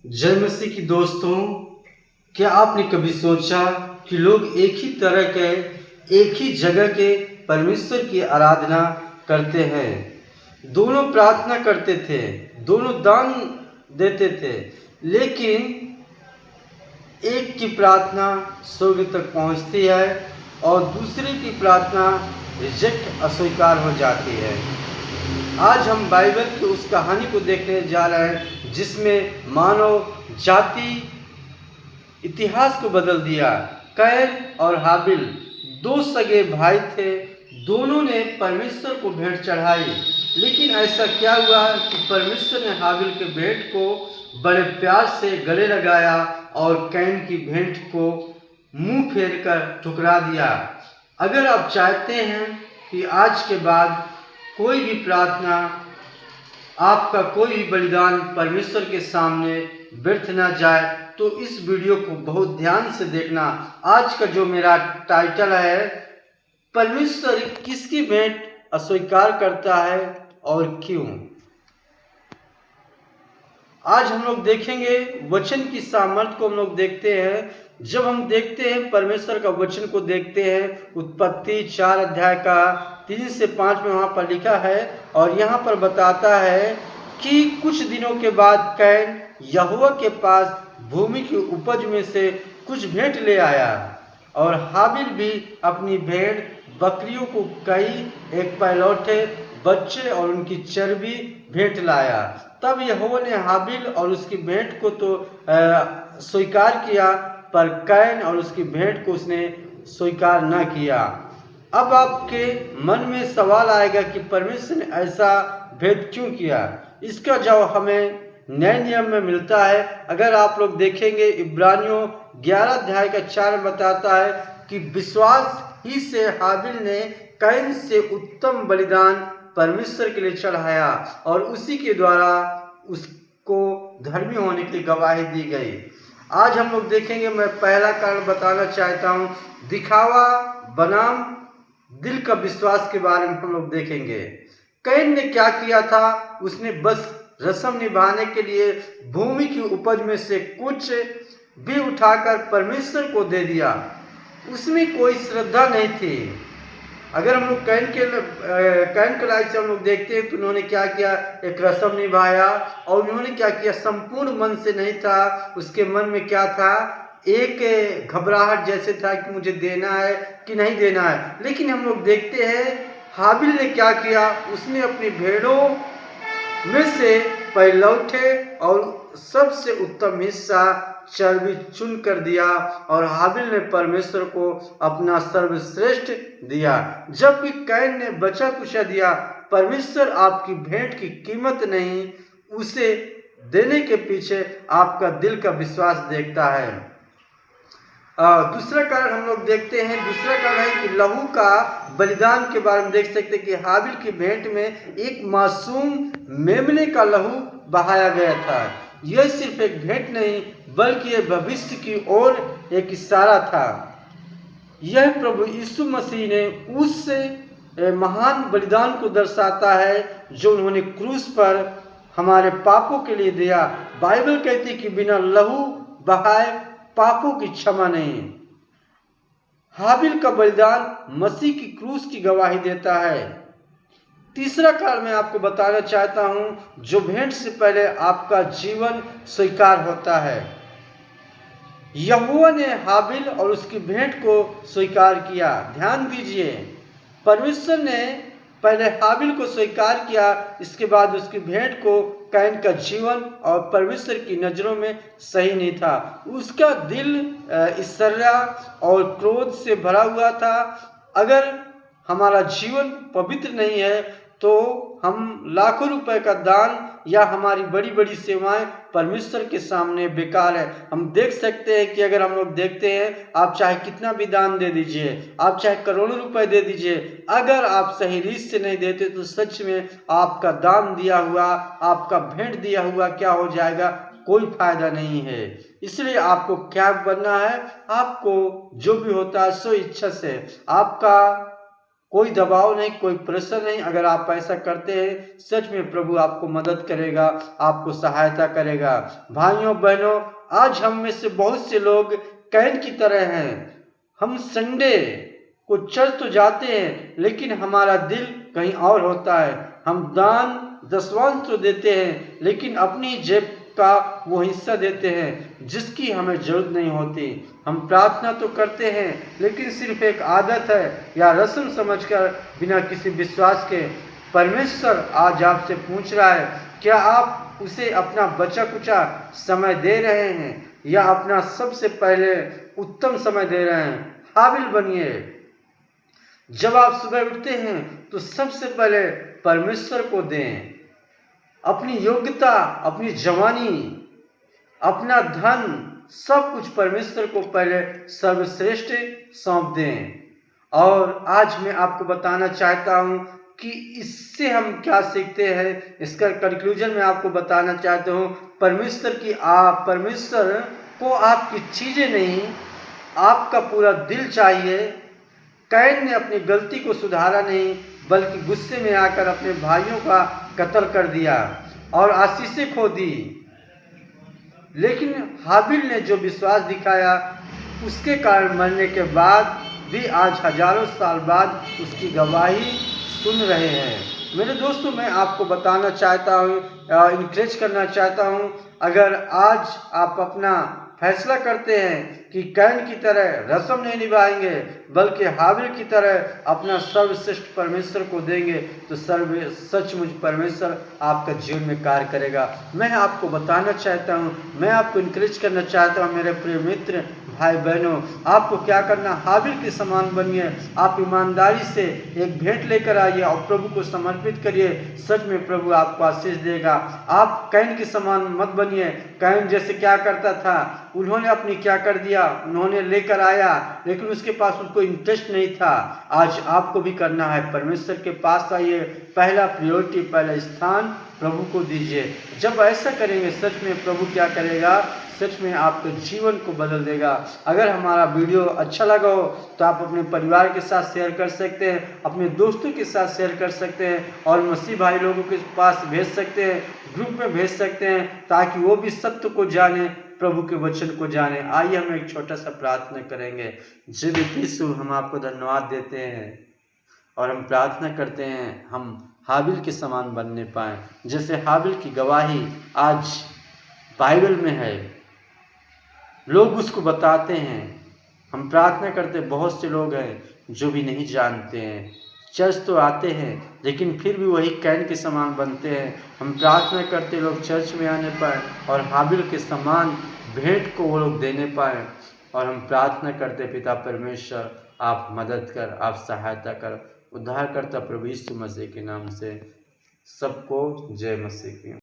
जय मसीह की दोस्तों, क्या आपने कभी सोचा कि लोग एक ही तरह के एक ही जगह के परमेश्वर की आराधना करते हैं। दोनों प्रार्थना करते थे, दोनों दान देते थे, लेकिन एक की प्रार्थना स्वर्ग तक पहुंचती है और दूसरे की प्रार्थना रिजेक्ट अस्वीकार हो जाती है। आज हम बाइबल की उस कहानी को देखने जा रहे हैं जिसमें मानव जाति इतिहास को बदल दिया। कैन और हाबिल दो सगे भाई थे, दोनों ने परमेश्वर को भेंट चढ़ाई, लेकिन ऐसा क्या हुआ कि परमेश्वर ने हाबिल के भेंट को बड़े प्यार से गले लगाया और कैन की भेंट को मुंह फेर कर ठुकरा दिया। अगर आप चाहते हैं कि आज के बाद कोई भी प्रार्थना, आपका कोई भी बलिदान परमेश्वर के सामने व्यर्थ ना जाए, तो इस वीडियो को बहुत ध्यान से देखना। आज का जो मेरा टाइटल है, परमेश्वर किसकी भेंट अस्वीकार करता है और क्यों। आज हम लोग देखेंगे वचन की सामर्थ्य को। हम लोग देखते हैं, जब हम देखते हैं परमेश्वर का वचन को देखते हैं, उत्पत्ति 4 अध्याय का 3 से 5 में वहाँ पर लिखा है और यहाँ पर बताता है कि कुछ दिनों के बाद कैन यहोवा के पास भूमि की उपज में से कुछ भेंट ले आया और हाबिल भी अपनी भेड़ बकरियों को कई एक पहलौठे बच्चे और उनकी चर्बी भेंट लाया। तब यहोवा ने हाबिल और उसकी भेंट को तो स्वीकार किया, पर कैन और उसकी भेंट को उसने स्वीकार न किया। अब आपके मन में सवाल आएगा कि परमेश्वर ने ऐसा भेद क्यों किया। इसका जवाब हमें नए नियम में मिलता है। अगर आप लोग देखेंगे, इब्रानियों 11 अध्याय का 4 बताता है कि विश्वास ही से हाबिल ने कैन से उत्तम बलिदान परमेश्वर के लिए चढ़ाया और उसी के द्वारा उसको धर्मी होने की गवाही दी गई। आज हम लोग देखेंगे, मैं पहला कारण बताना चाहता हूँ, दिखावा बनाम दिल का विश्वास के बारे में हम लोग देखेंगे। कैन ने क्या किया था, उसने बस रस्म निभाने के लिए भूमि की उपज में से कुछ भी उठाकर परमेश्वर को दे दिया। उसमें कोई श्रद्धा नहीं थी। अगर हम लोग कैन के लाइफ से हम लोग देखते हैं तो उन्होंने क्या किया, एक रस्म निभाया और उन्होंने क्या किया, संपूर्ण मन से नहीं था। उसके मन में क्या था, एक घबराहट जैसे था कि मुझे देना है कि नहीं देना है। लेकिन हम लोग देखते हैं हाबिल ने क्या किया, उसने अपनी भेड़ों में से पहलौठे और सबसे उत्तम हिस्सा चर्बी चुन कर दिया और हाबिल ने परमेश्वर को अपना सर्वश्रेष्ठ दिया, जबकि कैन ने बचा कुचा दिया। परमेश्वर आपकी भेंट की कीमत नहीं, उसे देने के पीछे आपका दिल का विश्वास देखता है। दूसरा कारण हम लोग देखते हैं, दूसरा कारण है कि लहू का बलिदान के बारे में देख सकते हैं कि हाबिल की भेंट में एक मासूम मेमने का लहू बहाया गया था। यह सिर्फ एक भेंट नहीं बल्कि यह भविष्य की ओर एक इशारा था। यह प्रभु यीशु मसीह ने उस महान बलिदान को दर्शाता है जो उन्होंने क्रूस पर हमारे पापों के लिए दिया। बाइबल कहती है कि बिना लहू बहाए पापों की क्षमा नहीं। हाबिल का बलिदान मसीह की क्रूस की गवाही देता है। तीसरा कारण मैं आपको बताना चाहता हूं, जो भेंट से पहले आपका जीवन स्वीकार होता है। यहोवा ने हाबिल और उसकी भेंट को स्वीकार किया। ध्यान दीजिए, परमेश्वर ने पहले हाबिल को स्वीकार किया, इसके बाद उसकी भेंट को। कैन का जीवन और परमेश्वर की नज़रों में सही नहीं था। उसका दिल ईर्ष्या और क्रोध से भरा हुआ था। अगर हमारा जीवन पवित्र नहीं है तो हम लाखों रुपए का दान या हमारी बड़ी बड़ी सेवाएं परमेश्वर के सामने बेकार है। हम देख सकते हैं कि अगर हम लोग देखते हैं, आप चाहे कितना भी दान दे दीजिए, आप चाहे करोड़ों रुपए दे दीजिए, अगर आप सही रीत से नहीं देते तो सच में आपका दान दिया हुआ, आपका भेंट दिया हुआ क्या हो जाएगा, कोई फायदा नहीं है। इसलिए आपको क्या बनना है, आपको जो भी होता है सो इच्छा से, आपका कोई दबाव नहीं, कोई प्रेशर नहीं। अगर आप ऐसा करते हैं सच में प्रभु आपको मदद करेगा, आपको सहायता करेगा। भाइयों बहनों, आज हम में से बहुत से लोग कैन की तरह हैं। हम संडे को चर्च तो जाते हैं लेकिन हमारा दिल कहीं और होता है। हम दान दसवांश तो देते हैं लेकिन अपनी जेब का वो हिस्सा देते हैं जिसकी हमें जरूरत नहीं होती। हम प्रार्थना तो करते हैं लेकिन सिर्फ एक आदत है या रस्म समझकर, बिना किसी विश्वास के। परमेश्वर आज आपसे पूछ रहा है, क्या आप उसे अपना बचा कुचा समय दे रहे हैं या अपना सबसे पहले उत्तम समय दे रहे हैं? हाबिल बनिए। जब आप सुबह उठते हैं तो सबसे पहले परमेश्वर को दें। अपनी योग्यता, अपनी जवानी, अपना धन, सब कुछ परमेश्वर को पहले सर्वश्रेष्ठ सौंप दें। और आज मैं आपको बताना चाहता हूं कि इससे हम क्या सीखते हैं। इसका कंक्लूजन मैं आपको बताना चाहता हूं। परमेश्वर को आपकी चीजें नहीं, आपका पूरा दिल चाहिए। कैन ने अपनी गलती को सुधारा नहीं बल्कि गुस्से में आकर अपने भाइयों का कत्ल कर दिया और आशीषें खो दी। लेकिन हाबिल ने जो विश्वास दिखाया, उसके कारण मरने के बाद भी आज हजारों साल बाद उसकी गवाही सुन रहे हैं। मेरे दोस्तों, मैं आपको बताना चाहता हूँ, इनकरेज करना चाहता हूँ, अगर आज आप अपना फैसला करते हैं कि कैन की तरह रस्म नहीं निभाएंगे बल्कि हाबिल की तरह अपना सर्वश्रेष्ठ परमेश्वर को देंगे, तो सचमुच परमेश्वर आपका जीवन में कार्य करेगा। मैं आपको बताना चाहता हूं, मैं आपको इनकरेज करना चाहता हूं मेरे प्रिय मित्र, भाई बहनों, आपको क्या करना, हाबिल के समान बनिए। आप ईमानदारी से एक भेंट लेकर आइए और प्रभु को समर्पित करिए। सच में प्रभु आपको आशीष देगा। आप कैन के समान मत बनिए। कैन जैसे क्या करता था, उन्होंने अपनी क्या कर दिया, उन्होंने लेकर आया लेकिन उसके पास उसको इंटरेस्ट नहीं था। आज आपको भी करना है, परमेश्वर के पास आइए, पहला प्रायोरिटी, पहला स्थान प्रभु को दीजिए। जब ऐसा करेंगे सच में प्रभु क्या करेगा, सच में आपके जीवन को बदल देगा। अगर हमारा वीडियो अच्छा लगा हो तो आप अपने परिवार के साथ शेयर कर सकते हैं, अपने दोस्तों के साथ शेयर कर सकते हैं और मसीह भाई लोगों के पास भेज सकते हैं, ग्रुप में भेज सकते हैं ताकि वो भी सत्य को जाने, प्रभु के वचन को जाने। आइए हम एक छोटा सा प्रार्थना करेंगे। जीवित यीशु, हम आपको धन्यवाद देते हैं और हम प्रार्थना करते हैं हम हाबिल के समान बनने पाए। जैसे हाबिल की गवाही आज बाइबल में है, लोग उसको बताते हैं। हम प्रार्थना करते, बहुत से लोग हैं जो भी नहीं जानते हैं, चर्च तो आते हैं लेकिन फिर भी वही कैन के समान बनते हैं। हम प्रार्थना करते लोग चर्च में आने पाए और हाबिल के समान भेंट को वो लोग देने पाए। और हम प्रार्थना करते, पिता परमेश्वर, आप मदद कर, आप सहायता कर। उद्धारकर्ता प्रभु यीशु मसीह के नाम से सबको जय मसीह की।